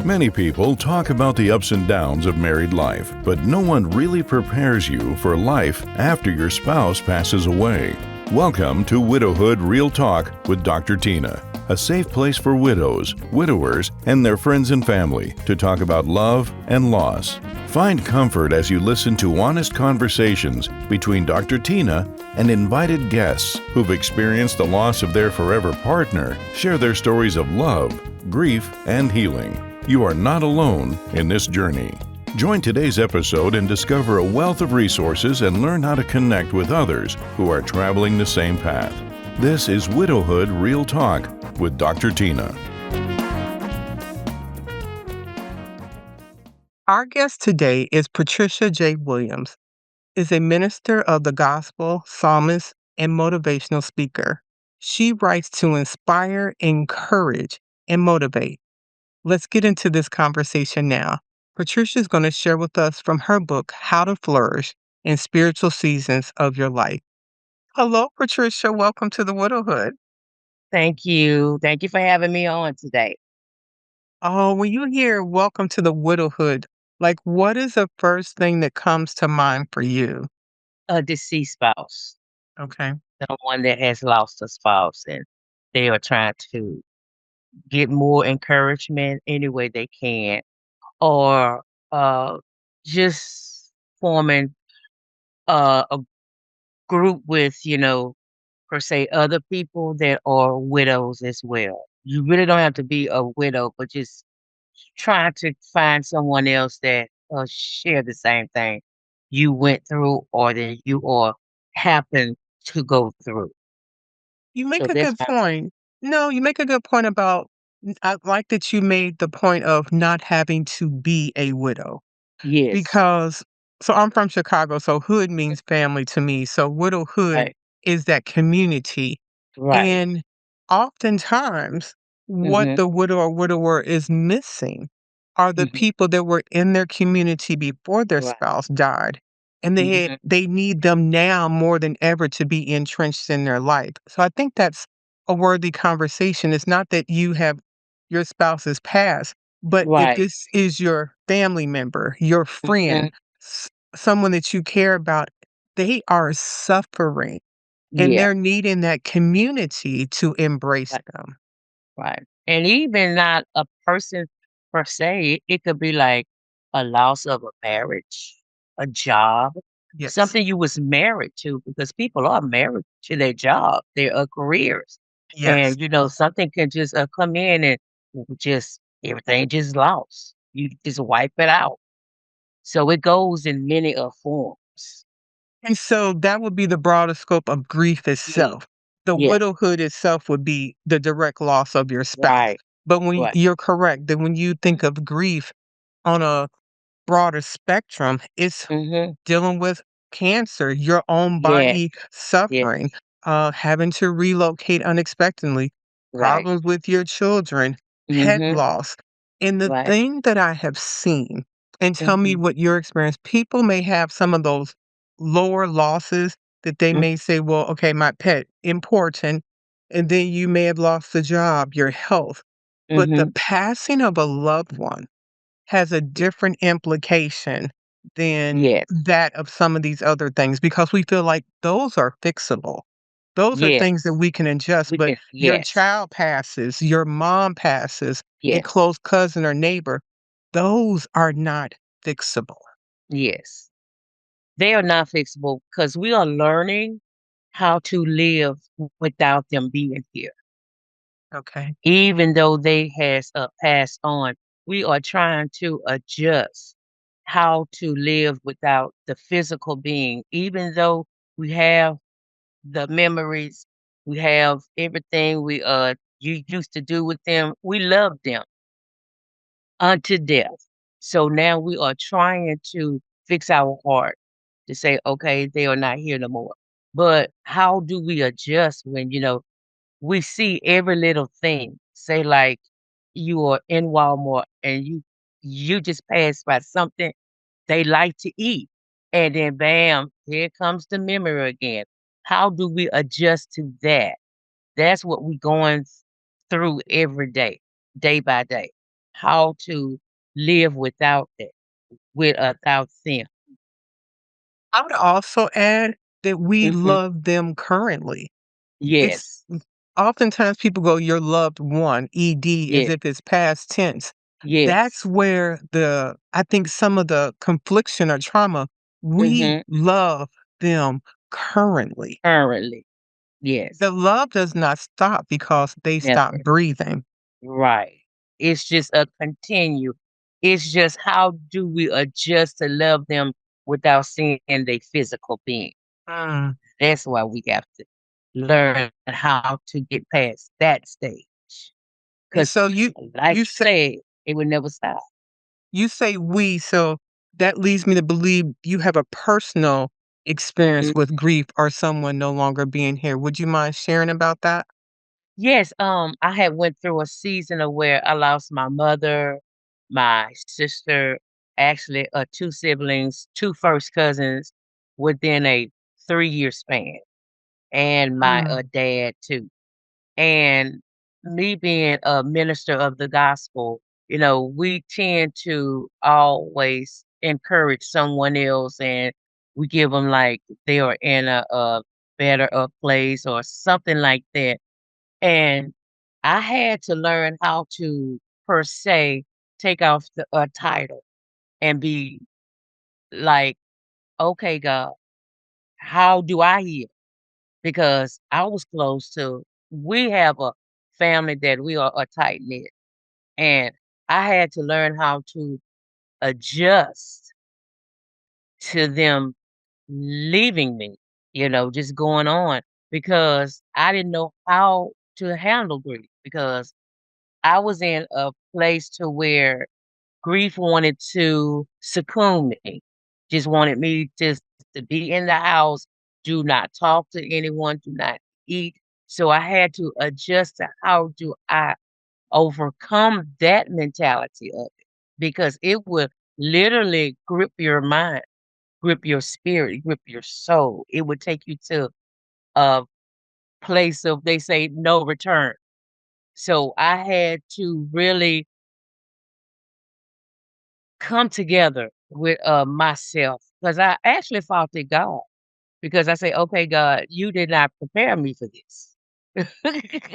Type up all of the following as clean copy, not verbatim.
Many people talk about the ups and downs of married life, but no one really prepares you for life after your spouse passes away. Welcome to Widowhood Real Talk with Dr. Tina, a safe place for widows, widowers, and their friends and family to talk about love and loss. Find comfort as you listen to honest conversations between Dr. Tina and invited guests who've experienced the loss of their forever partner, share their stories of love, grief, and healing. You are not alone in this journey. Join today's episode and discover a wealth of resources and learn how to connect with others who are traveling the same path. This is Widowhood Real Talk with Dr. Tina. Our guest today is Patricia J. Williams, is a minister of the gospel, psalmist, and motivational speaker. She writes to inspire, encourage, and motivate. Let's get into this conversation now. Patricia is going to share with us from her book, How to Flourish in Spiritual Seasons of Your Life. Hello, Patricia. Welcome to the Widowhood. Thank you. Thank you for having me on today. Oh, when you hear welcome to the widowhood, like what is the first thing that comes to mind for you? A deceased spouse, Okay. someone that has lost a spouse, and they are trying to get more encouragement any way they can, or just forming a group with, per se, other people that are widows as well. You really don't have to be a widow, but just trying to find someone else that share the same thing you went through or that you or happen to go through. You make So a that's good my point. No, you make a good point about, I like that you made the point of not having to be a widow yes, because, so I'm from Chicago, so hood means family to me. So widowhood right, is that community. right. And oftentimes, what Mhm, the widow or widower is missing are the mhm, people that were in their community before their right, spouse died. And mhm, they need them now more than ever to be entrenched in their life. So I think that's a worthy conversation. It's not that you have your spouse's past, but if right, this is your family member, your friend, mhm, someone that you care about, they are suffering and yeah, they're needing that community to embrace right, them. right. And even not a person per se, it could be like a loss of a marriage, a job, Yes. something you was married to, because people are married to their job, their careers. Yes. And something can just come in and just everything just lost. You just wipe it out. So it goes in many forms. And so that would be the broader scope of grief Yeah. itself. The Yeah. widowhood itself would be the direct loss of your spouse. Right. But when Right. you're correct that when you think of grief on a broader spectrum, it's Mm-hmm. dealing with cancer, your own Yes. body Yes. suffering, having to relocate unexpectedly, Right. problems with your children, pet Mm-hmm. loss. And the Right. thing that I have seen, and tell me Mm-hmm. what your experience, people may have some of those lower losses that they may say, well, okay, my pet, important. And then you may have lost the job, your health. But the Mm-hmm. passing of a loved one has a different implication than Yes. that of some of these other things because we feel like those are fixable. Those are things that Yes. we can adjust, We but can. your Yes. child passes, your mom passes, a Yes. close cousin or neighbor, those are not fixable. Yes. They are not fixable because we are learning how to live without them being here. Okay. Even though they has passed on, we are trying to adjust how to live without the physical being. Even though we have the memories, we have everything we you used to do with them, we love them unto death. So now we are trying to fix our heart to say, okay, they are not here no more. But how do we adjust when, we see every little thing? Say like you are in Walmart and you just pass by something they like to eat. And then bam, here comes the memory again. How do we adjust to that? That's what we're going through every day, day by day. how to live without that, without them. I would also add that we Mhm. love them currently. It's Yes. oftentimes people go, "Your loved one," ED, as Yes. if it's past tense. That's Yes. where I think some of the confliction or trauma, we Mhm. love them currently. Currently. Yes. The love does not stop because they stop Never. breathing. Right. It's just a continue. It's just how do we adjust to love them without seeing their physical being? Mm. That's why we have to learn how to get past that stage. And Because, so you like you you say said, it would never stop. you say "we," so that leads me to believe you have a personal experience Mhm. with grief or someone no longer being here. Would you mind sharing about that? Yes, I had went through a season of where I lost my mother, my sister, actually, 2 siblings, 2 first cousins within a 3-year span, and my, Mm. dad too. And me being a minister of the gospel, we tend to always encourage someone else, and we give them like they are in a better place or something like that. And I had to learn how to, per se, take off the title and be like, okay, God, how do I heal? Because I was close to, we have a family that we are tight knit. And I had to learn how to adjust to them leaving me, just going on because I didn't know how to handle grief because I was in a place to where grief wanted to succumb me, just wanted me just to be in the house, do not talk to anyone, do not eat. So I had to adjust to how do I overcome that mentality of it because it would literally grip your mind, grip your spirit, grip your soul. It would take you to a place of, they say, no return. So I had to really come together with myself because I actually faulted God because I say, okay, God, you did not prepare me for this.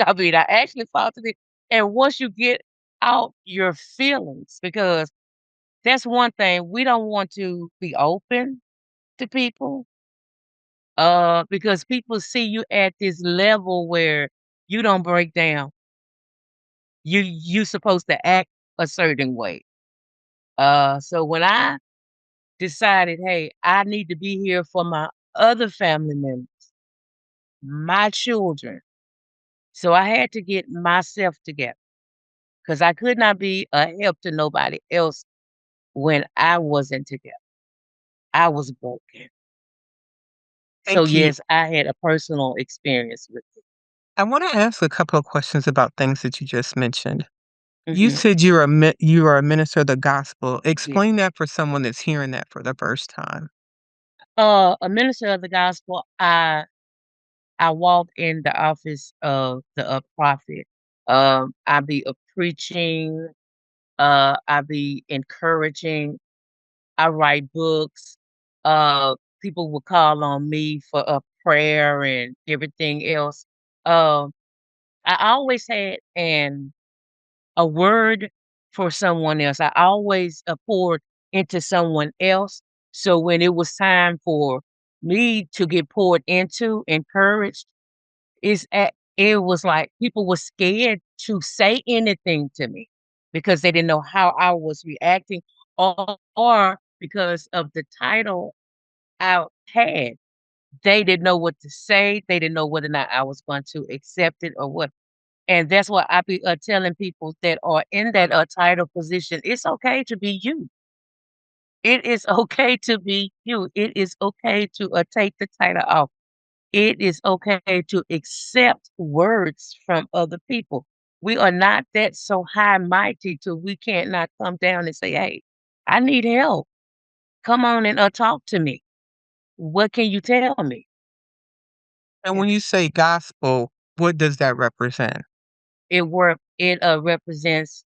I mean, I actually faulted it. And once you get out your feelings, because that's one thing we don't want to be open to people, because people see you at this level where you don't break down. You supposed to act a certain way. So when I decided, hey, I need to be here for my other family members, my children. So I had to get myself together because I could not be a help to nobody else when I wasn't together. I was broken. So Thank you. yes, I had a personal experience with it. I wanna ask a couple of questions about things that you just mentioned. You Mhm. said you are a minister of the gospel. Yeah. Explain that for someone that's hearing that for the first time. A minister of the gospel, I walk in the office of the prophet. I be preaching, I be encouraging, I write books. People will call on me for a prayer and everything else. Um, I always had a word for someone else. I always poured into someone else. So when it was time for me to get poured into, encouraged, it was like people were scared to say anything to me because they didn't know how I was reacting or because of the title I had. They didn't know what to say. They didn't know whether or not I was going to accept it or what. And that's why I be telling people that are in that title position, it's okay to be you. It is okay to be you. It is okay to take the title off. It is okay to accept words from other people. We are not that so high mighty till we can't not come down and say, "Hey, I need help. Come on and talk to me. What can you tell me?" And And when you say gospel, what does that represent? it represents.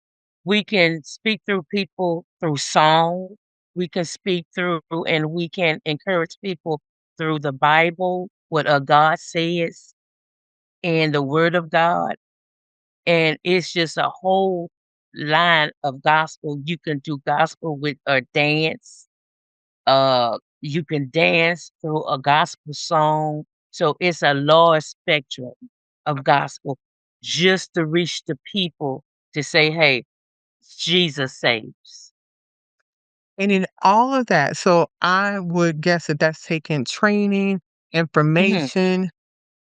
We can speak through people through song. We can speak through and we can encourage people through the Bible, what God says, and the Word of God. And it's just a whole line of gospel. You can do gospel with a dance. You can dance through a gospel song. So it's a large spectrum of gospel just to reach the people to say, hey, Jesus saves. And in all of that, so I would guess that that's taking training, Mhm. information,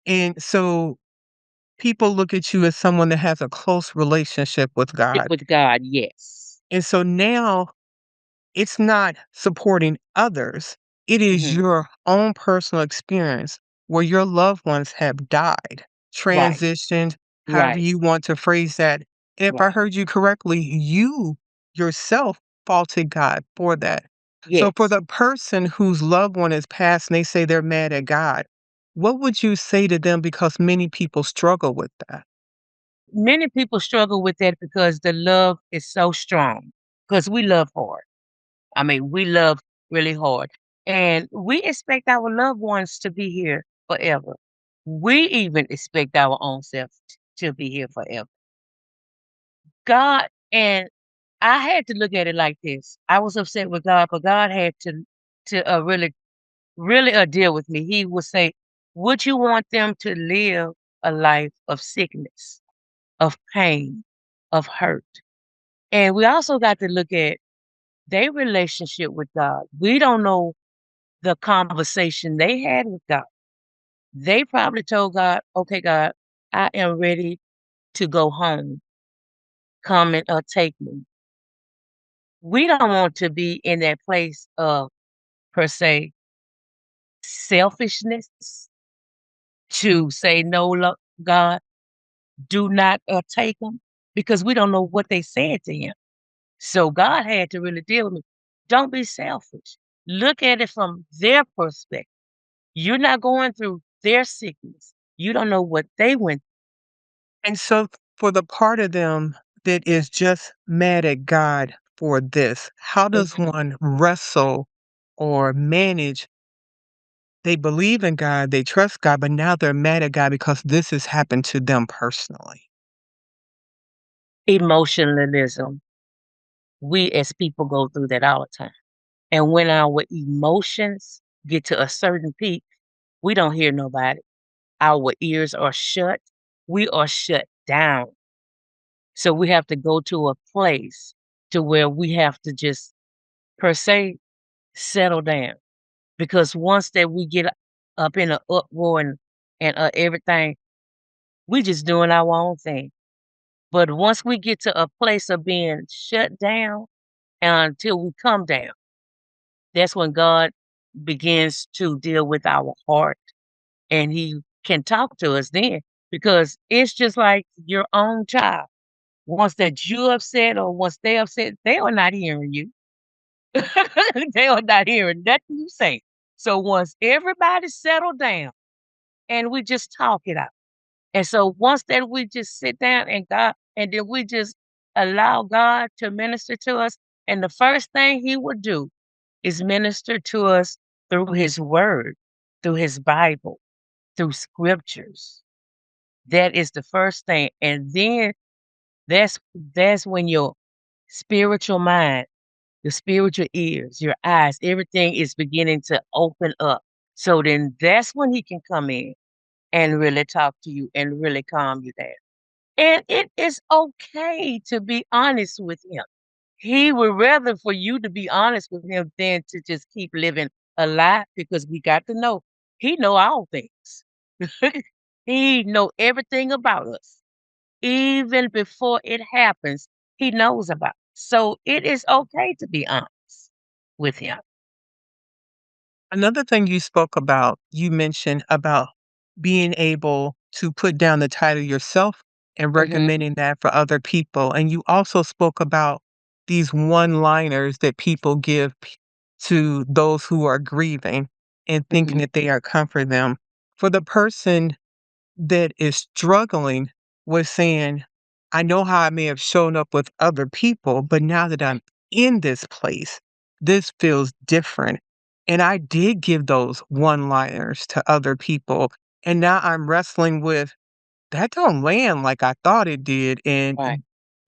and so people look at you as someone that has a close relationship with God. With God, yes. And so now it's not supporting others. It is Mhm. your own personal experience where your loved ones have died, Right, transitioned, however right, you want to phrase that. And if I right. heard you correctly, you yourself faulted God for that. So for Yes. the person whose loved one has passed and they say they're mad at God, what would you say to them? Because many people struggle with that. Many people struggle with that because the love is so strong. Because we love hard. I mean, we love really hard. And we expect our loved ones to be here forever. We even expect our own self to be here forever. God and I had to look at it like this. I was upset with God, but God had to really deal with me. He would say, "Would you want them to live a life of sickness, of pain, of hurt?" And we also got to look at their relationship with God. We don't know the conversation they had with God. They probably told God, "Okay, God, I am ready to go home. Come and take me." We don't want to be in that place of, per se, selfishness to say, "No, God, do not take them," because we don't know what they said to him. So God had to really deal with me. Don't be selfish. Look at it from their perspective. You're not going through their sickness. You don't know what they went And so for the part of them that is just mad at God for this, how through. does one wrestle or manage? They believe in God, they trust God, but now they're mad at God because this has happened to them personally. Emotionalism. We as people go through that all the time. And when our emotions get to a certain peak, we don't hear nobody. Our ears are shut. We are shut down. So we have to go to a place to where we have to just, per se, settle down. Because once that we get up in an uproar and everything, we just doing our own thing. But once we get to a place of being shut down until we come down, that's when God begins to deal with our heart and he can talk to us then because it's just like your own child. Once that you're upset or once they're upset, they are not hearing you. They are not hearing nothing you say. So once everybody settled down and we just talk it out. And so once that we just sit down and then we just allow God to minister to us. And the first thing he would do is minister to us through his word, through his Bible, through scriptures. That is the first thing. And then that's when your spiritual mind, your spiritual ears, your eyes, everything is beginning to open up. So then that's when he can come in and really talk to you and really calm you down. And it is okay to be honest with him. He would rather for you to be honest with him than to just keep living a lie because we got to know he know all things. He know everything about us. Even before it happens, he knows about it. So it is okay to be honest with him. Another thing you spoke about, you mentioned about being able to put down the title yourself and Mhm, recommending that for other people. And you also spoke about these one-liners that people give to those who are grieving and thinking mhm. that they are comforting them. For the person that is struggling with saying, I know how I may have shown up with other people, but now that I'm in this place, this feels different. And I did give those one-liners to other people, and now I'm wrestling with that don't land like I thought it did. And Right.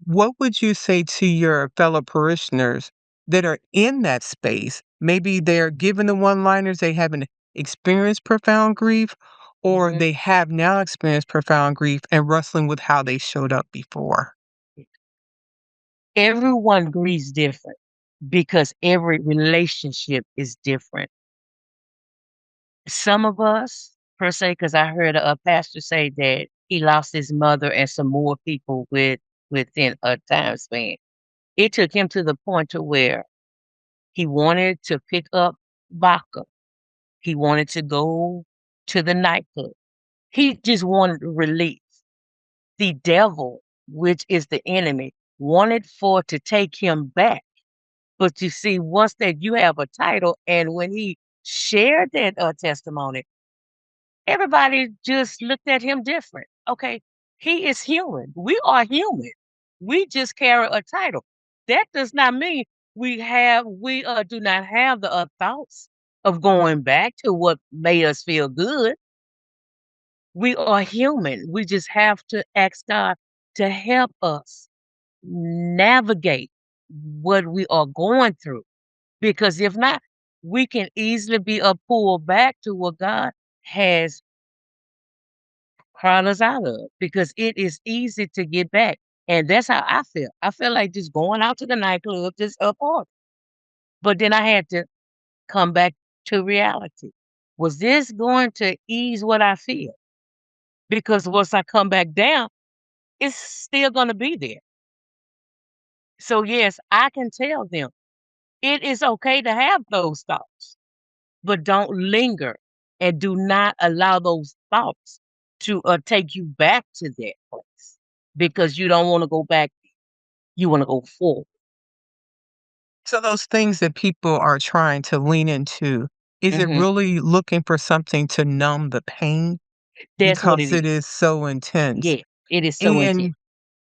what would you say to your fellow parishioners that are in that space? Maybe they're given the one-liners, they haven't experienced profound grief, or Mhm. they have now experienced profound grief and wrestling with how they showed up before. Everyone grieves different because every relationship is different. Some of us, per se, because I heard a pastor say that he lost his mother and some more people within a time span. It took him to the point to where he wanted to pick up vodka. He wanted to go to the nightclub. He just wanted release. The devil, which is the enemy, wanted for to take him back. But you see, once that you have a title, and when he shared that testimony, everybody just looked at him different. Okay, he is human. We are human. We just carry a title. That does not mean we do not have the thoughts of going back to what made us feel good. We are human. We just have to ask God to help us navigate what we are going through. Because if not, we can easily be pulled back to what God has crawled us out of, because it is easy to get back. And that's how I feel. I feel like just going out to the nightclub, just up off. But then I had to come back to reality. Was this going to ease what I feel? Because once I come back down, it's still going to be there. So, yes, I can tell them it is okay to have those thoughts, but don't linger and do not allow those thoughts to take you back to that place, because you don't want to go back. You want to go forward. So those things that people are trying to lean into, is it Hmm. really looking for something to numb the pain That's what it because it is. is so intense? Yeah, it is so intense.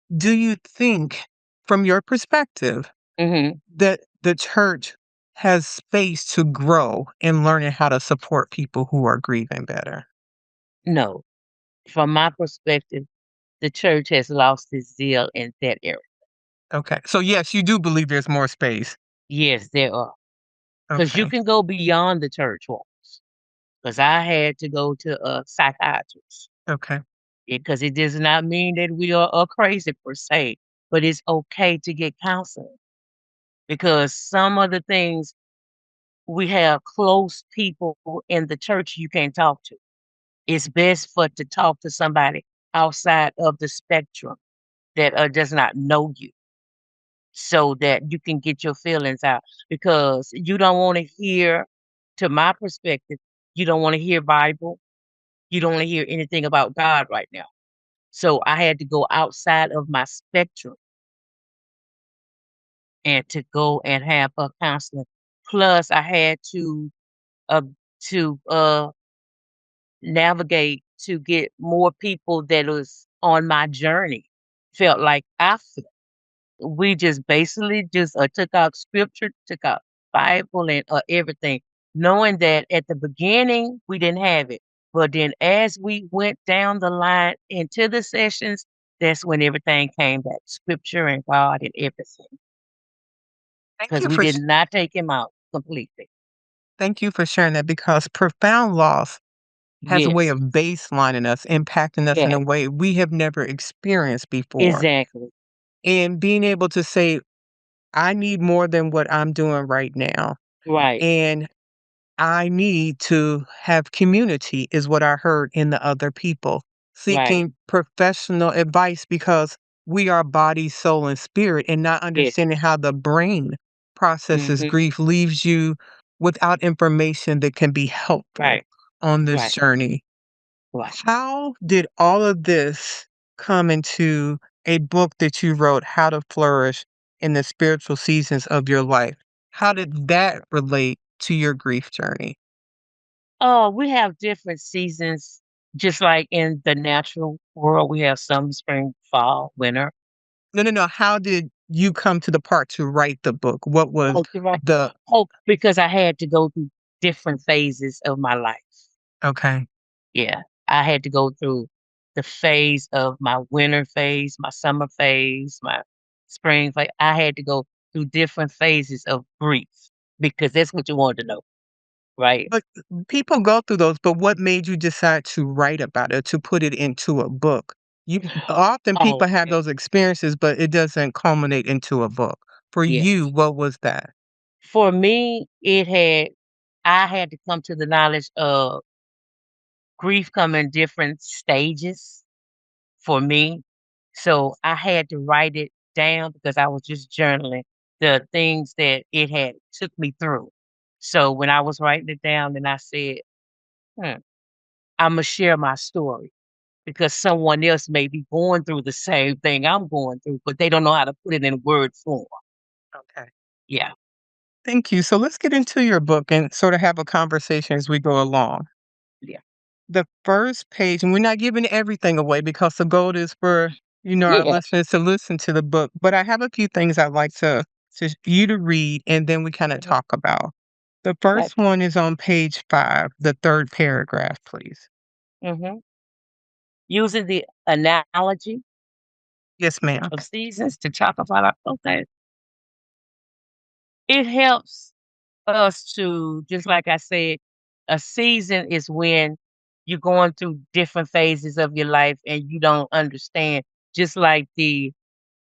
And do you think, from your perspective, Hmm. that the church has space to grow in learning how to support people who are grieving better? No, from my perspective, the church has lost its zeal in that area. Okay. So yes, you do believe there's more space. Yes, there are, because you Okay. can go beyond the church walls. Because I had to go to a psychiatrist. Okay. Because it does not mean that we are crazy per se, but it's okay to get counseling, because some of the things, we have close people in the church you can't talk to. It's best for to talk to somebody outside of the spectrum that does not know you, so that you can get your feelings out, because you don't want to hear, to my perspective, you don't want to hear Bible. You don't want to hear anything about God right now. So I had to go outside of my spectrum and to go and have a counseling. Plus, I had uh, to navigate to get more people that was on my journey. Felt like I felt. We just basically just took out scripture, took out Bible, and everything, knowing that at the beginning we didn't have it, but then as we went down the line into the sessions, that's when everything came back, scripture and God and everything, Thank because you we for did not take him out completely. thank you for sharing that because profound loss has a way Yes, of baselining us, impacting us in yes, a way we have never experienced before. exactly, And being able to say, I need more than what I'm doing right now. right, And I need to have community, is what I heard in the other people. right, Seeking professional advice because we are body, soul, and spirit, and not yes, understanding how the brain processes hmm, grief leaves you without information that can be helpful right, on this right, journey. right. How did all of this come into a book that you wrote, How to Flourish in the Spiritual Seasons of Your Life? How did that relate to your grief journey? Oh, we have different seasons, just like in the natural world. We have summer, spring, fall, winter. No, no, no. How did you come to the part to write the book? What was Oh, you're right. the Oh, because I had to go through different phases of my life. okay. Yeah, I had to go through the phase of my winter phase, my summer phase, my spring phase. I had to go through different phases of grief because that's what you wanted to know, right? But people go through those, but what made you decide to write about it, to put it into a book? You often Oh, people have okay. those experiences, but it doesn't culminate into a book. For you, Yes. what was that? For me, I had to come to the knowledge of grief come in different stages for me. So I had to write it down because I was just journaling the things that it had took me through. So when I was writing it down, then I said, hmm, I'm gonna share my story because someone else may be going through the same thing I'm going through, but they don't know how to put it in word form. Okay. Yeah, Thank you. So let's get into your book and sort of have a conversation as we go along. yeah, The first page, and we're not giving everything away because the goal is for, our yeah. listeners to listen to the book. But I have a few things I'd like to you to read and then we kind of Mhm. talk about. The That, first one is on page 5, the third paragraph, please. mhm. Using the analogy Yes, ma'am. of seasons to talk about okay, it helps us to just like I said, a season is when you're going through different phases of your life and you don't understand. Just like the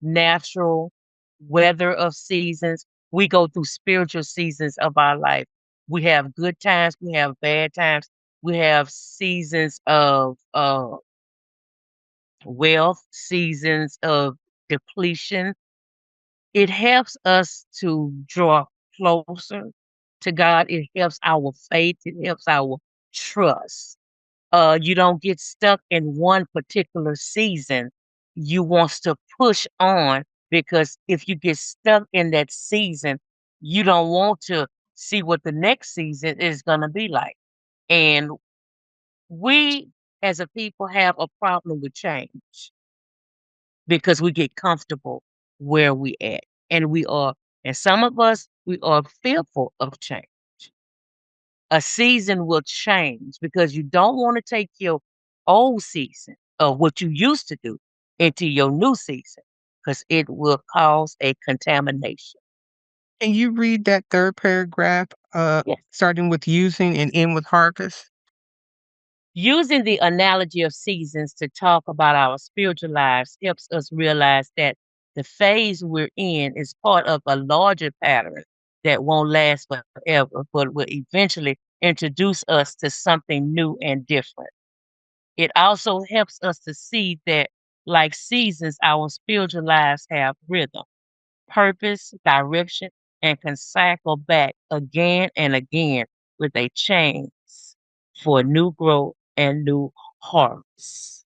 natural weather of seasons, we go through spiritual seasons of our life. We have good times, we have bad times, we have seasons of wealth, seasons of depletion. It helps us to draw closer to God. It helps our faith. It helps our trust. You don't get stuck in one particular season. You wants to push on because if you get stuck in that season, you don't want to see what the next season is going to be like. And we as a people have a problem with change because we get comfortable where we at. And and some of us, we are fearful of change. A season will change because you don't want to take your old season of what you used to do into your new season because it will cause a contamination. Can you read that third paragraph, Yes. starting with using and end with harvest? Using the analogy of seasons to talk about our spiritual lives helps us realize that the phase we're in is part of a larger pattern that won't last forever, but will eventually introduce us to something new and different. It also helps us to see that, like seasons, our spiritual lives have rhythm, purpose, direction, and can cycle back again and again with a chance for new growth and new harvest.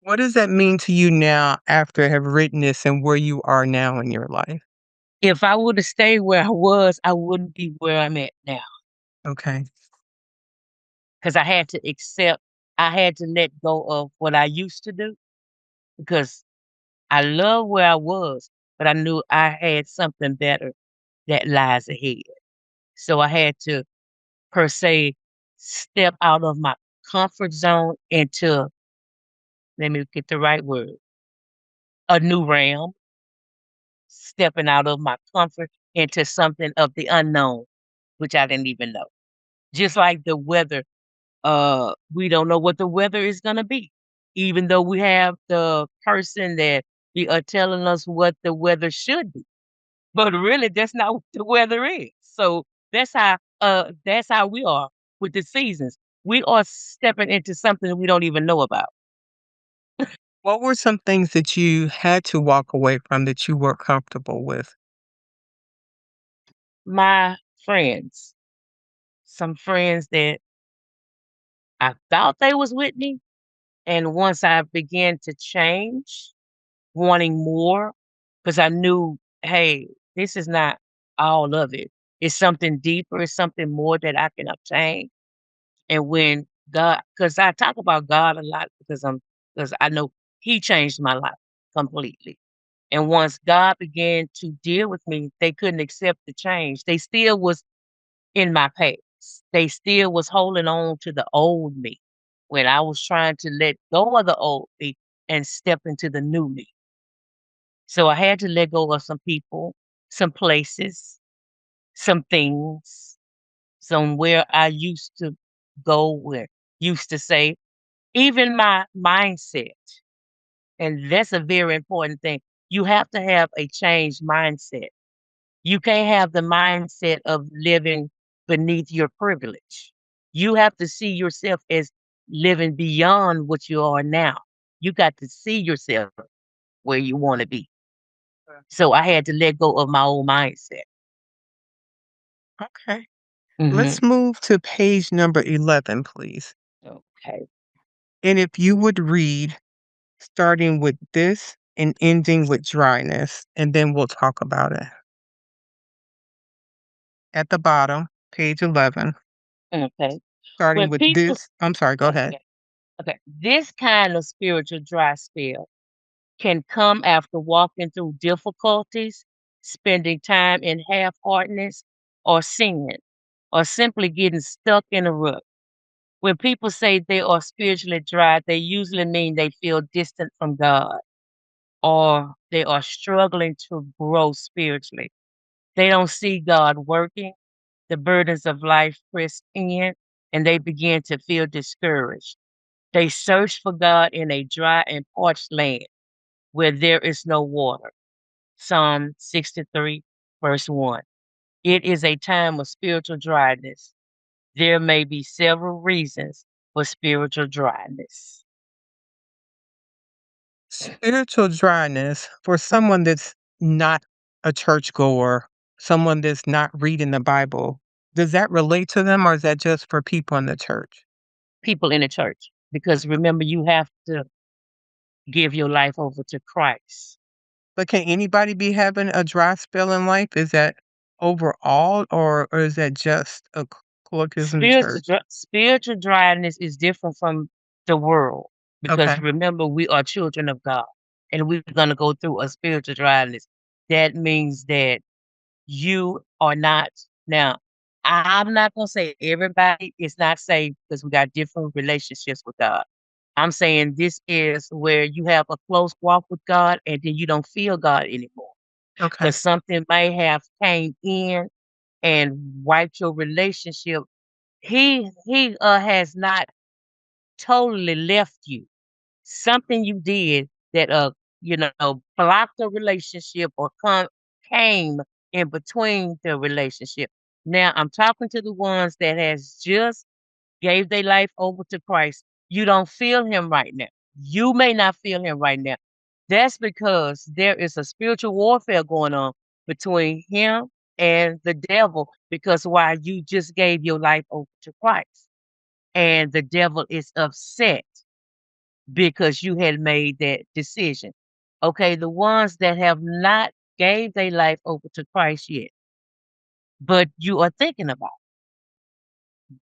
What does that mean to you now after I have written this and where you are now in your life? If I would have stayed where I was, I wouldn't be where I'm at now Okay. because I had to let go of what I used to do because I love where I was, but I knew I had something better that lies ahead. So I had to, per se, step out of my comfort zone into, let me get the right word, a new realm, stepping out of my comfort into something of the unknown, which I didn't even know. Just like the weather, we don't know what the weather is gonna be, even though we have the person that be telling us what the weather should be. But really, that's not what the weather is. So that's how we are with the seasons. We are stepping into something we don't even know about. What were some things that you had to walk away from that you were comfortable with? My friends, some friends that I thought they was with me, and once I began to change, wanting more, because I knew, hey, this is not all of it. It's something deeper. It's something more that I can obtain. And when God, because I talk about God a lot because I know He changed my life completely. And once God began to deal with me, they couldn't accept the change. They still was in my past. They still was holding on to the old me when I was trying to let go of the old me and step into the new me. So I had to let go of some people, some places, some things, somewhere I used to go with, used to say, even my mindset. And that's a very important thing. You have to have a changed mindset. You can't have the mindset of living beneath your privilege. You have to see yourself as living beyond what you are now. You got to see yourself where you want to be. So I had to let go of my old mindset. Okay. Hmm. Let's move to page number 11, please. Okay. And if you would read, starting with this and ending with dryness, and then we'll talk about it. At the bottom, page 11, Okay. starting When with people, this. I'm sorry, go ahead. okay, okay, this kind of spiritual dry spell can come after walking through difficulties, spending time in half-heartedness, or sin, or simply getting stuck in a rut. When people say they are spiritually dry, they usually mean they feel distant from God or they are struggling to grow spiritually. They don't see God working, the burdens of life press in, and they begin to feel discouraged. They search for God in a dry and parched land where there is no water. Psalm 63, verse 1. It is a time of spiritual dryness. There may be several reasons for spiritual dryness. Spiritual dryness for someone that's not a churchgoer, someone that's not reading the Bible, does that relate to them or is that just for people in the church? People in the church, because remember, you have to give your life over to Christ. But can anybody be having a dry spell in life? Is that overall or is that just a colloquialism in the church? Spiritual dryness is different from the world because Okay. remember, we are children of God and we're going to go through a spiritual dryness. That means that you are not now. I'm not gonna say everybody is not saved because we got different relationships with God. I'm saying this is where you have a close walk with God and then you don't feel God anymore Okay. because something may have came in and wiped your relationship. He has not totally left you. Something you did that blocked the relationship or came in between the relationship. Now I'm talking to the ones that has just gave their life over to Christ. You don't feel him right now. You may not feel him right now. That's because there is a spiritual warfare going on between him and the devil because why you just gave your life over to Christ. And the devil is upset because you had made that decision. Okay, the ones that have not gave their life over to Christ yet, but you are thinking about,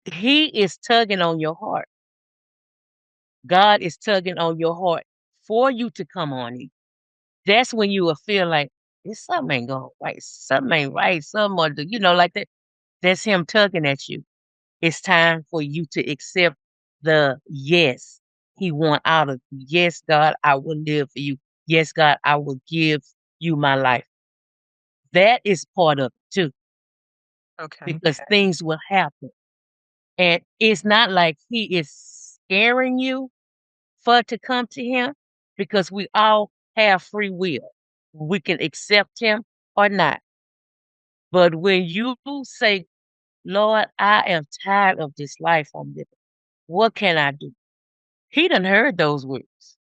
he is tugging on your heart. God is tugging on your heart for you to come on in. That's when you will feel like it's something ain't going right, something ain't right, like that. That's him tugging at you. It's time for you to accept the yes he want out of you. Yes, God, I will live for you. Yes, God, I will give you my life. That is part of it too, Okay. because things will happen. And it's not like he is scaring you for to come to him because we all have free will. We can accept him or not. But when you say, Lord, I am tired of this life I'm living. What can I do? He done heard those words.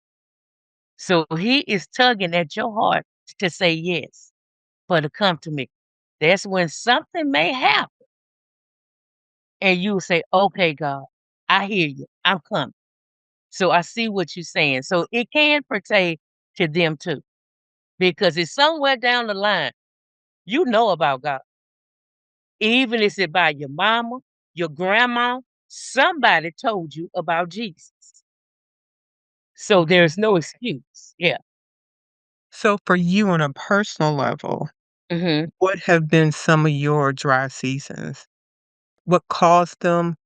So he is tugging at your heart to say yes, for to come to me. That's when something may happen and you say, okay, God, I hear you. I'm coming. So I see what you're saying. So it can pertain to them too, because it's somewhere down the line, you know about God. Even if it's by your mama, your grandma, somebody told you about Jesus. So Okay. there's no excuse. Yeah. So for you on a personal level, Mhm. what have been some of your dry seasons? What caused them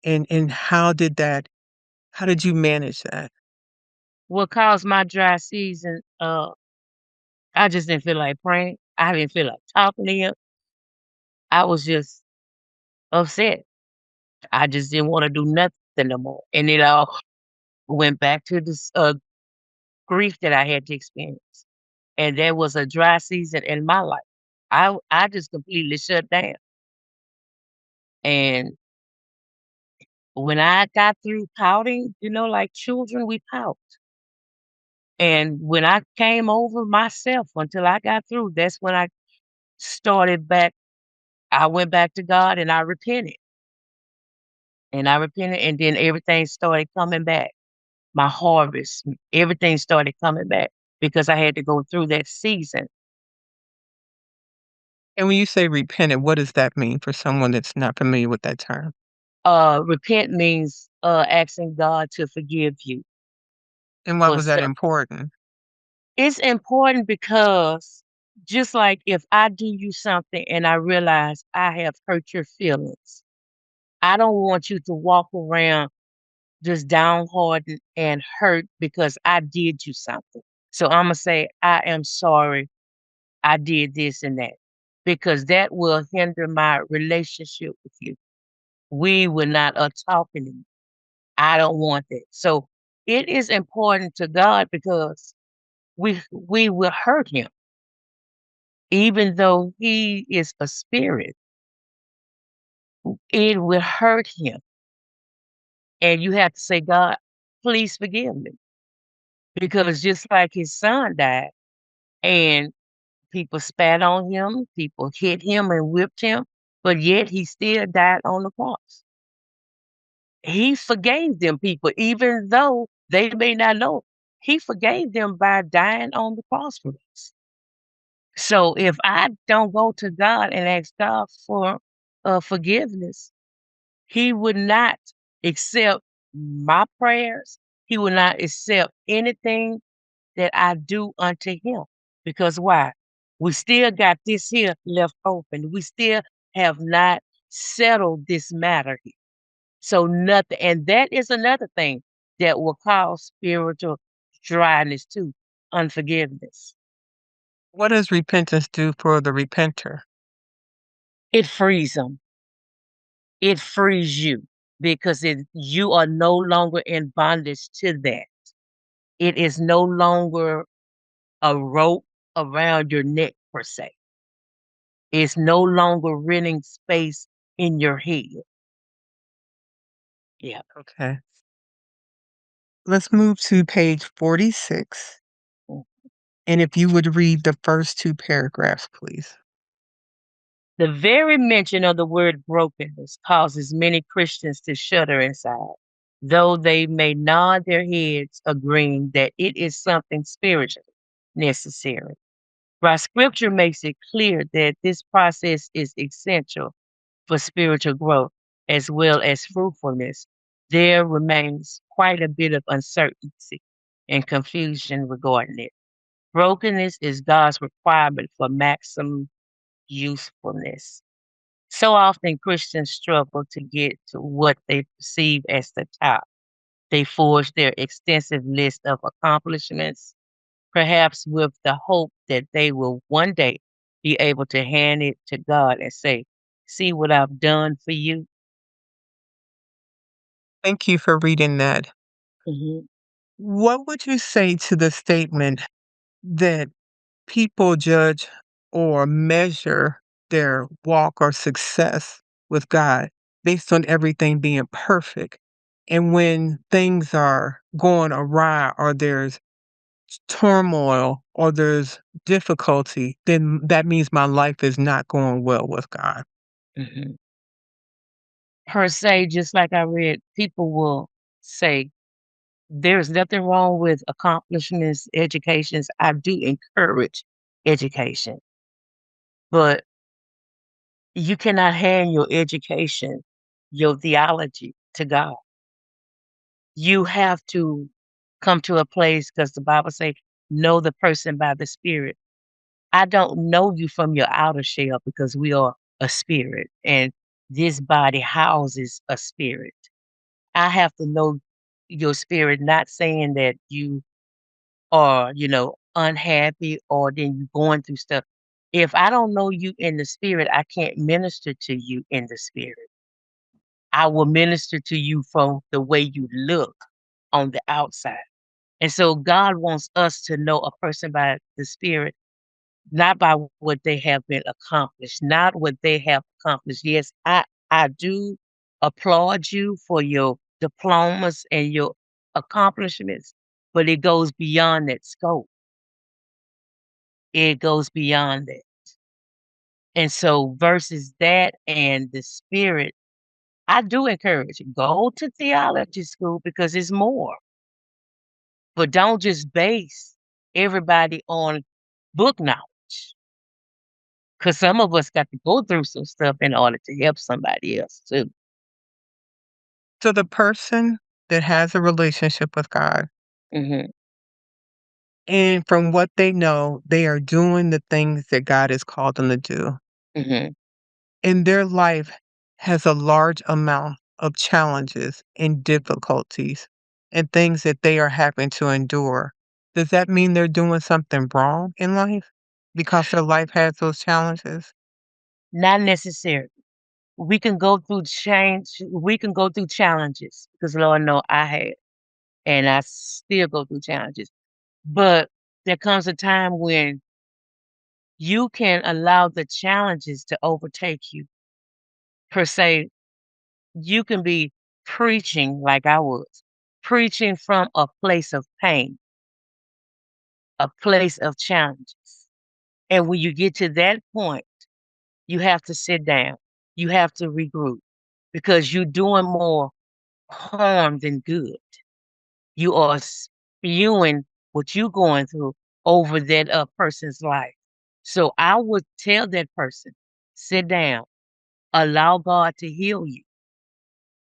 and how did you manage that? What caused my dry season, I just didn't feel like praying. I didn't feel like talking to him. I was just upset. I just didn't wanna do nothing no more, and it all went back to this, grief that I had to experience, and there was a dry season in my life. I just completely shut down, and when I got through pouting, like children, we pout, and when I came over myself until I got through, that's when started back I went back to God and I repented, and then everything started coming back. My harvest, everything started coming back because I had to go through that season. And when you say repented, what does that mean for someone that's not familiar with that term? Repent means, asking God to forgive you And why for was that stuff. important? It's important because just like if I do you something and I realize I have hurt your feelings, I don't want you to walk around just downhearted and hurt because I did you something. So Imma say, "I am sorry I did this and that," because that will hinder my relationship with you. We will not talk anymore. I don't want that. So it is important to God because we will hurt him, even though he is a spirit. It will hurt him, and you have to say, "God, please forgive me," because just like his son died, and people spat on him, people hit him and whipped him, but yet he still died on the cross. He forgave them people, even though they may not know. He forgave them by dying on the cross for us. So if I don't go to God and ask God for forgiveness, He would not accept my prayers. He would not accept anything that I do unto Him. Because why? We still got this here left open. We still have not settled this matter here. So nothing, and that is another thing that will cause spiritual dryness too, unforgiveness. What does repentance do for the repenter? It frees them. It frees you because you are no longer in bondage to that. It is no longer a rope around your neck per se. It's no longer renting space in your head. Yeah. Okay. Let's move to page 46. And if you would read the first two paragraphs, please. The very mention of the word brokenness causes many Christians to shudder inside, though they may nod their heads, agreeing that it is something spiritually necessary. While scripture makes it clear that this process is essential for spiritual growth as well as fruitfulness, there remains quite a bit of uncertainty and confusion regarding it. Brokenness is God's requirement for maximum usefulness. So often Christians struggle to get to what they perceive as the top. They forge their extensive list of accomplishments, perhaps with the hope that they will one day be able to hand it to God and say, "See what I've done for you?" Thank you for reading that. Mhm. What would you say to the statement that people judge or measure their walk or success with God based on everything being perfect? And when things are going awry or there's turmoil or there's difficulty, then that means my life is not going well with God. Mhm. Per se, just like I read, people will say, "There's nothing wrong with accomplishments, educations." I do encourage education, but you cannot hand your education, your theology to God. You have to come to a place because the Bible say know the person by the spirit. I don't know you from your outer shell because we are a spirit and this body houses a spirit. I have to know your spirit, not saying that you are, unhappy or then you going through stuff. If I don't know you in the spirit, I can't minister to you in the spirit. I will minister to you from the way you look on the outside. And so God wants us to know a person by the spirit, not by what they have been accomplished, not what they have accomplished. Yes, I do applaud you for your diplomas and your accomplishments, but it goes beyond that scope. It goes beyond that. And so versus that and the spirit, I do encourage you, go to theology school because it's more. But don't just base everybody on book knowledge. Because some of us got to go through some stuff in order to help somebody else too. So the person that has a relationship with God, Mhm, and from what they know, they are doing the things that God has called them to do. mhm. And their life has a large amount of challenges and difficulties and things that they are having to endure. Does that mean they're doing something wrong in life because their life has those challenges? Not necessarily. We can go through challenges because Lord know I had, and I still go through challenges. But there comes a time when you can allow the challenges to overtake you. Per se, you can be preaching like I was, preaching from a place of pain, a place of challenges. And when you get to that point, you have to sit down. You have to regroup because you're doing more harm than good. You are spewing what you're going through over that person's life. So I would tell that person, sit down, allow God to heal you,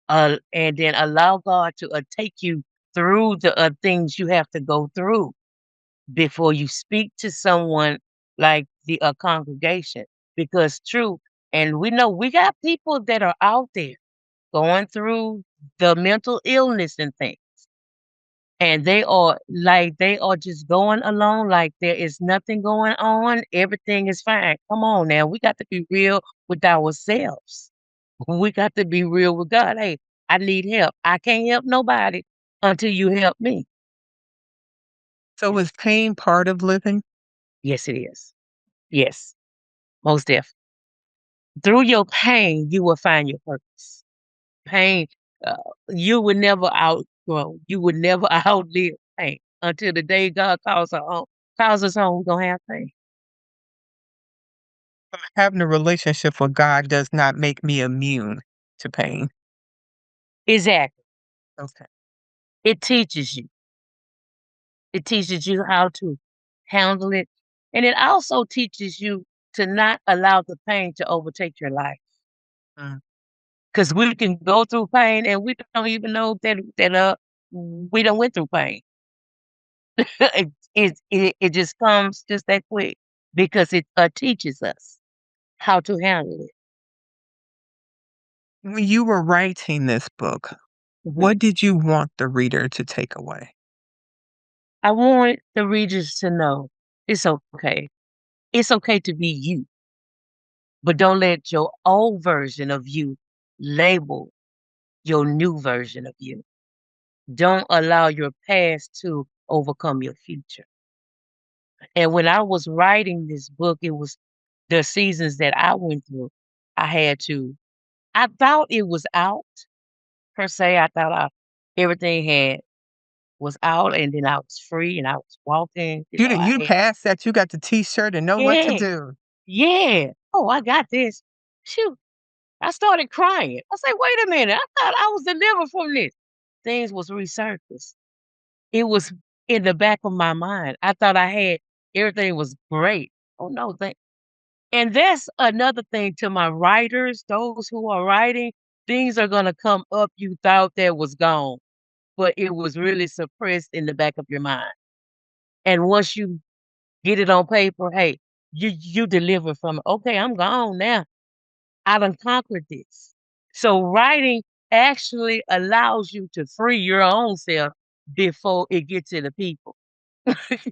and then allow God to take you through the things you have to go through before you speak to someone like the congregation. Because true, and we know we got people that are out there going through the mental illness and things. And they are just going along like there is nothing going on. Everything is fine. Come on now. We got to be real with ourselves. We got to be real with God. Hey, I need help. I can't help nobody until you help me. So is pain part of living? Yes, it is. Yes, most definitely. Through your pain, you will find your purpose. Pain, uh, you would never outgrow. You would never outlive pain until the day God calls us home. We're gonna have pain. Having a relationship with God does not make me immune to pain. Exactly. Okay. It teaches you. It teaches you how to handle it, and it also teaches you to not allow the pain to overtake your life. Mm. Because we can go through pain and we don't even know that we don't went through pain. It just comes just that quick because it teaches us how to handle it. When you were writing this book, Mhm. what did you want the reader to take away? I want the readers to know it's okay. It's okay to be you, but don't let your old version of you label your new version of you. Don't allow your past to overcome your future. And when I was writing this book, it was the seasons that I went through. I had to, I thought it was out per se. I thought everything was out and then I was free and I was walking, I You had, passed that, you got the T-shirt and know what to yeah, do. yeah. Oh, I got this. Shoot. I started crying. I said, wait a minute. I thought I was delivered from this. Things was resurfaced. It was in the back of my mind. I thought I had everything was great. Oh no, and that's another thing to my writers, those who are writing, things are gonna come up you thought that was gone, but it was really suppressed in the back of your mind. And once you get it on paper, hey, you deliver from it. Okay, I'm gone now. I done conquered this. So writing actually allows you to free your own self before it gets to the people.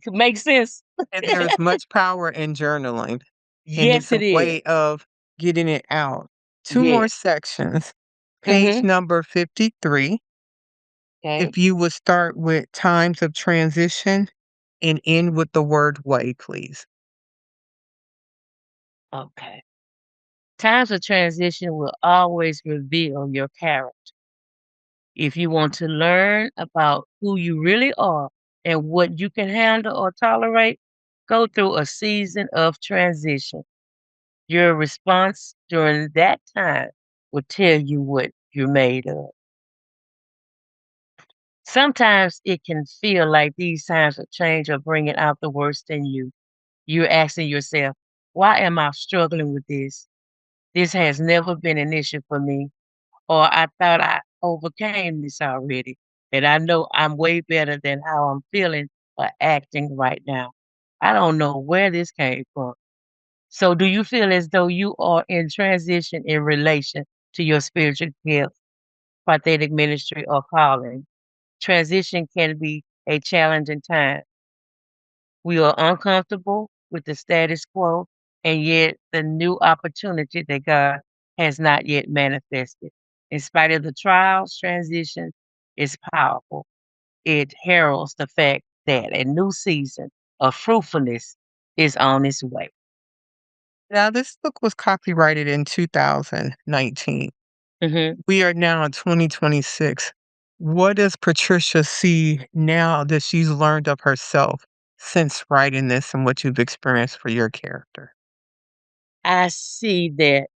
Makes sense? And there is much power in journaling, and it's Yes, a it is. way of getting it out. 2 more Yes. sections. Page Mhm. number 53. Okay. If you would start with times of transition and end with the word way, please. Okay. Times of transition will always reveal your character. If you want to learn about who you really are and what you can handle or tolerate, go through a season of transition. Your response during that time will tell you what you're made of. Sometimes it can feel like these times of change are bringing out the worst in you. You're asking yourself, why am I struggling with this? This has never been an issue for me. Or I thought I overcame this already. And I know I'm way better than how I'm feeling or acting right now. I don't know where this came from. So, do you feel as though you are in transition in relation to your spiritual gift, prophetic ministry, or calling? Transition can be a challenging time. We are uncomfortable with the status quo, and yet the new opportunity that God has not yet manifested. In spite of the trials, transition is powerful. It heralds the fact that a new season of fruitfulness is on its way. Now, this book was copyrighted in 2019. Mhm. We are now in 2026. What does Patricia see now that she's learned of herself since writing this and what you've experienced for your character? I see that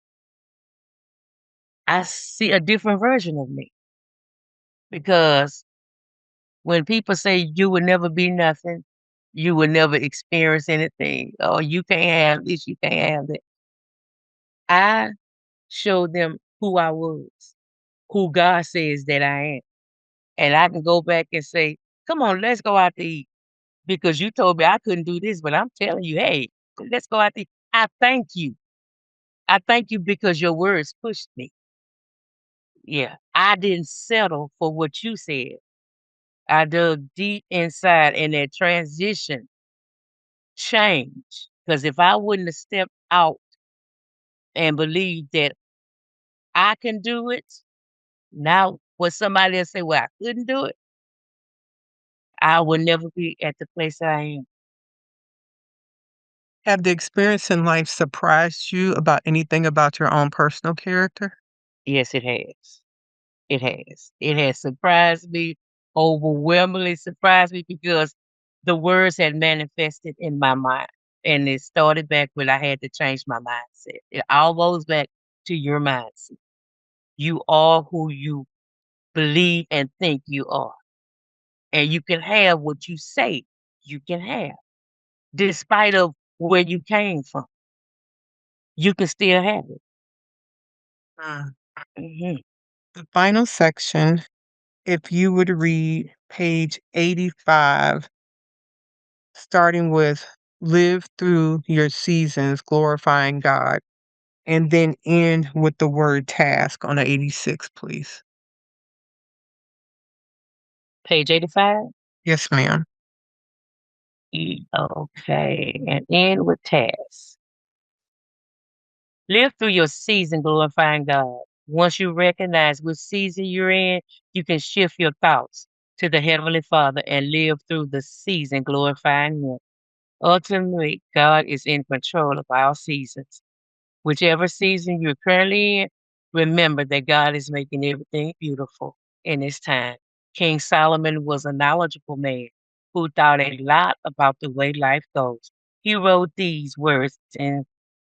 I see a different version of me because when people say you will never be nothing, you will never experience anything, or you can't have this, you can't have that. I showed them who I was, who God says that I am. And I can go back and say, come on, let's go out to eat because you told me I couldn't do this, but I'm telling you, hey, let's go out to eat. I thank you. I thank you because your words pushed me. Yeah. I didn't settle for what you said. I dug deep inside and that transition change. Because if I wouldn't have stepped out and believed that I can do it, now would somebody else say, well, I couldn't do it, I would never be at the place I am. Have the experience in life surprised you about anything about your own personal character? Yes, it has. It has. It has surprised me, overwhelmingly surprised me because the words had manifested in my mind. And it started back when I had to change my mindset. It all goes back to your mindset. You are who you believe and think you are. And you can have what you say you can have, despite of where you came from. You can still have it. Mm. Mhm. The final section, if you would read page 85, starting with live through your seasons glorifying God, and then end with the word task on the 86, please. Page 85. Yes, ma'am. Okay. And end with tasks. Live through your season glorifying God. Once you recognize which season you're in, you can shift your thoughts to the Heavenly Father and live through the season glorifying Him. Ultimately, God is in control of our seasons. Whichever season you're currently in, remember that God is making everything beautiful in His time. King Solomon was a knowledgeable man who thought a lot about the way life goes. He wrote these words in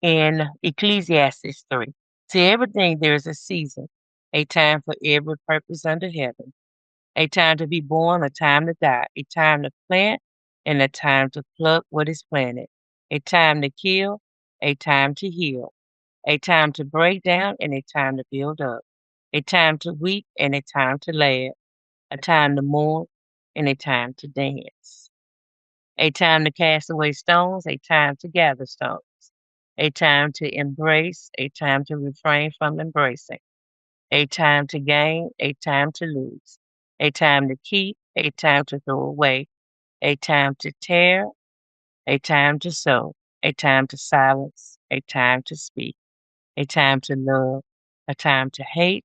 Ecclesiastes 3. To everything there is a season, a time for every purpose under heaven, a time to be born, a time to die, a time to plant, and a time to pluck what is planted, a time to kill, a time to heal, a time to break down, and a time to build up, a time to weep, and a time to laugh, a time to mourn, and a time to dance. A time to cast away stones, a time to gather stones. A time to embrace, a time to refrain from embracing. A time to gain, a time to lose. A time to keep, a time to throw away. A time to tear, a time to sow. A time to silence, a time to speak. A time to love, a time to hate.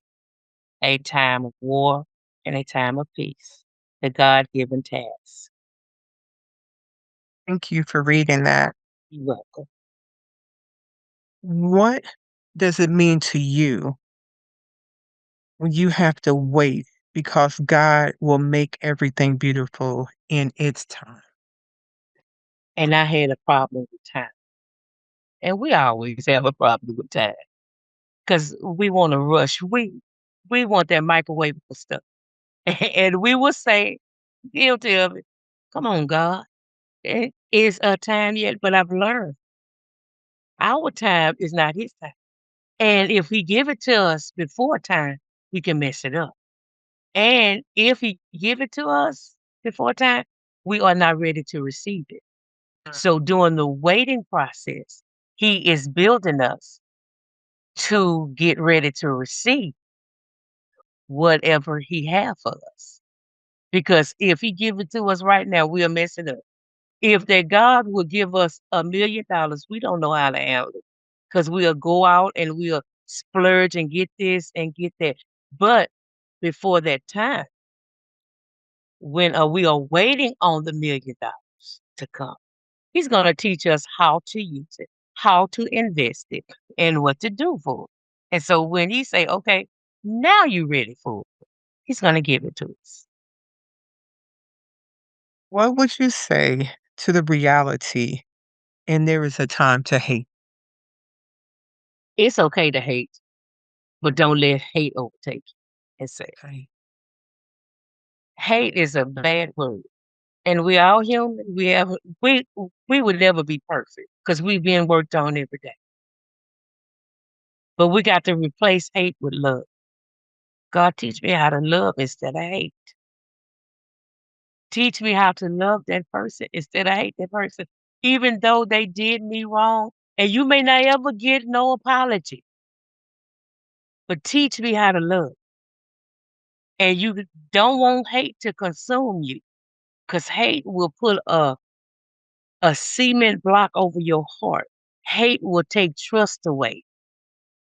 A time of war, and a time of peace. The God given task. Thank you for reading that. You're welcome. What does it mean to you when you have to wait because God will make everything beautiful in its time? And I had a problem with time. And we always have a problem with time because we want to rush. We want that microwave stuff. And we will say, guilty of it. Come on, God. It is a time yet, but I've learned our time is not his time. And if he give it to us before time, we can mess it up. And if he give it to us before time, we are not ready to receive it. So during the waiting process, he is building us to get ready to receive whatever he have for us. Because if he give it to us right now, we'll mess it up. If that God will give us $1,000,000, we don't know how to handle it because we'll go out and we'll splurge and get this and get that. But before that time, when we are waiting on the $1,000,000 to come, he's going to teach us how to use it, how to invest it, and what to do for it. And so when he say, okay, now you ready for it, he's going to give it to us. What would you say to the reality and there is a time to hate? It's okay to hate, but don't let hate overtake you and say, Okay. hate is a bad word. And we all human. We would never be perfect because we've been worked on every day. But we got to replace hate with love. God teach me how to love instead of hate. Teach me how to love that person instead of hate that person, even though they did me wrong. And you may not ever get no apology, but teach me how to love. And you don't want hate to consume you because hate will put a cement block over your heart. Hate will take trust away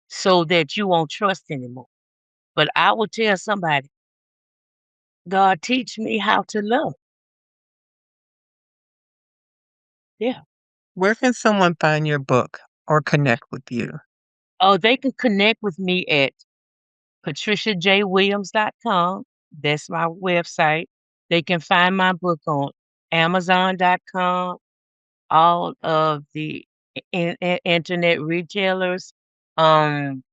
so that you won't trust anymore. But I will tell somebody, God, teach me how to love. Yeah. Where can someone find your book or connect with you? Oh, they can connect with me at patriciajwilliams.com. That's my website. They can find my book on amazon.com, all of the internet retailers. Um,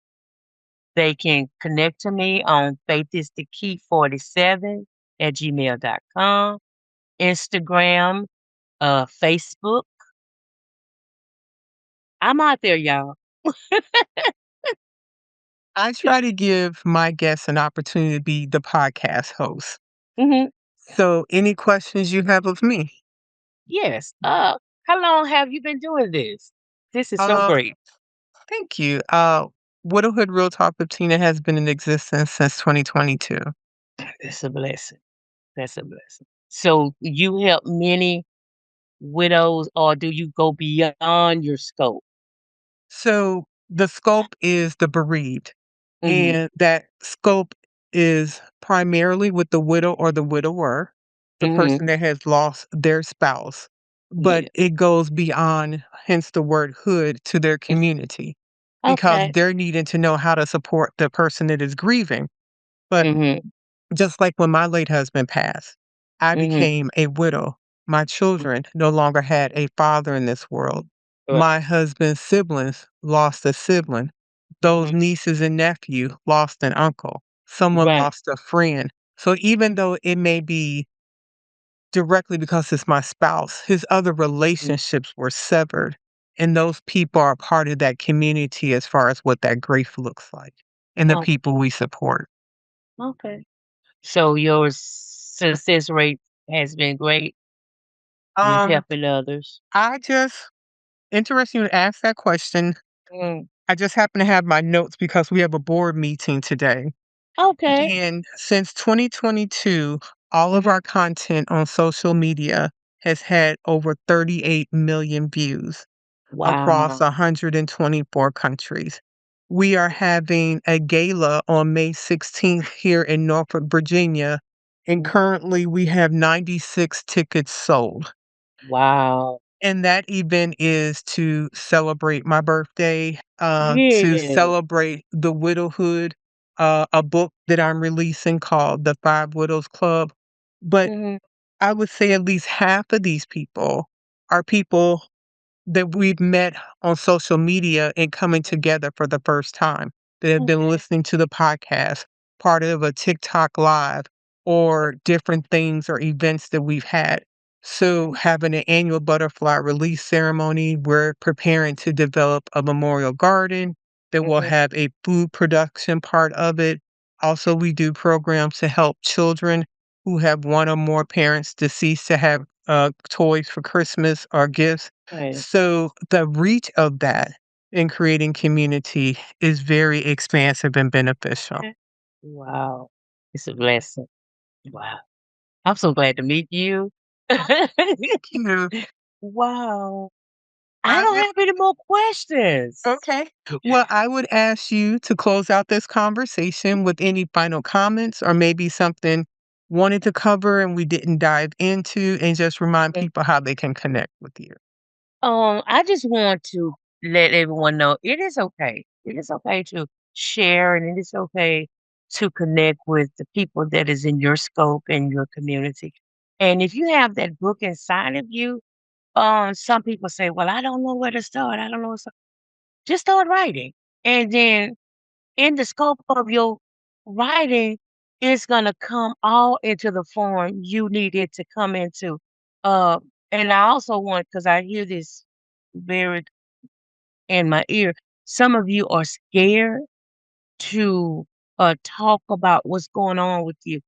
they can connect to me on faithisthekey47 at gmail.com, Instagram, Facebook. I'm out there, y'all. I try to give my guests an opportunity to be the podcast host. Mhm. So, any questions you have of me? Yes. How long have you been doing this? This is so Uh, great. Thank you. Widowhood Real Talk with Tina has been in existence since 2022. It's a blessing. That's a blessing. So you help many widows, or do you go beyond your scope? So, the scope is the bereaved, Mhm. and that scope is primarily with the widow or the widower, the Mhm. person that has lost their spouse, but Yeah. it goes beyond, hence the word hood, to their Mm. community because Okay. they're needing to know how to support the person that is grieving. But Mhm. just like when my late husband passed, I Mhm. became a widow. My children no longer had a father in this world. Right. My husband's siblings lost a sibling. Those Mhm. nieces and nephew lost an uncle. Someone Right. lost a friend. So even though it may be directly because it's my spouse, his other Mhm. relationships were severed. And those people are part of that community as far as what that grief looks like and the Oh, people we support. okay. So your success rate has been great. with Um, helping others? I just interesting you ask that question. Mm. I just happen to have my notes because we have a board meeting today. Okay. And since 2022, all of Mhm. our content on social media has had over 38 million views across Wow. 124 countries. We are having a gala on May 16th here in Norfolk, Virginia, and Mhm. currently we have 96 tickets sold. Wow. And that event is to celebrate my birthday, to Yeah. celebrate the widowhood, a book that I'm releasing called The Five Widows Club. But Mhm. I would say at least half of these people are people that we've met on social media and coming together for the first time, that have been Okay. listening to the podcast, part of a TikTok live, or different things or events that we've had. So, having an annual butterfly release ceremony, we're preparing to develop a memorial garden that will Mhm. have a food production part of it. Also, we do programs to help children who have one or more parents deceased to have toys for Christmas or gifts. Right. So the reach of that in creating community is very expansive and beneficial. Okay. Wow. It's a blessing. Wow. I'm so glad to meet you. You know, Wow. I I don't would have any more questions. okay. Well, I would ask you to close out this conversation with any final comments or maybe something wanted to cover and we didn't dive into, and just remind people how they can connect with you. I just want to let everyone know it is okay. It is okay to share and it is okay to connect with the people that is in your scope and your community. And if you have that book inside of you, some people say, well, I don't know where to start. I don't know. Just start writing. And then in the scope of your writing, it's gonna come all into the form you need it to come into. Uh, and I also want because I hear this very in my ear. Some of you are scared to talk about what's going on with you.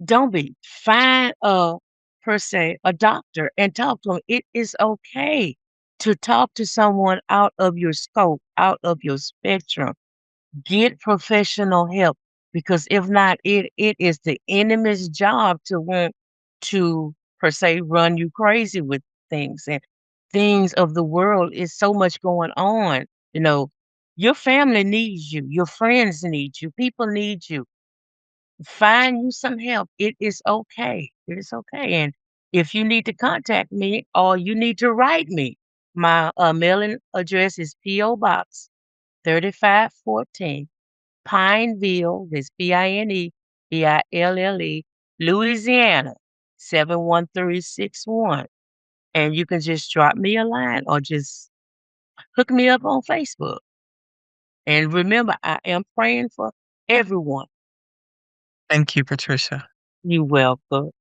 Don't be. Find a per se a doctor and talk to him. It is okay to talk to someone out of your scope, out of your spectrum. Get professional help because if not, it is the enemy's job to want to per se run you crazy with things and things of the world is so much going on. You know, your family needs you, your friends need you, people need you. Find you some help. It is okay. It is okay. And if you need to contact me or you need to write me, my mailing address is P.O. Box 3514. Pineville, that's Pineville, Louisiana, 71361. And you can just drop me a line or just hook me up on Facebook. And remember, I am praying for everyone. Thank you, Patricia. You welcome.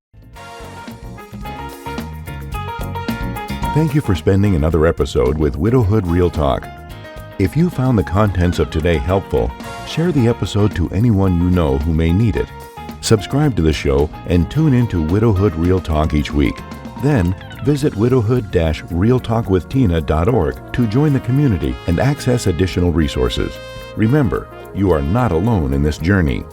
Thank you for spending another episode with Widowhood Real Talk. If you found the contents of today helpful, share the episode to anyone you know who may need it. Subscribe to the show and tune in to Widowhood Real Talk each week. Then, visit widowhood-realtalkwithtina.org to join the community and access additional resources. Remember, you are not alone in this journey.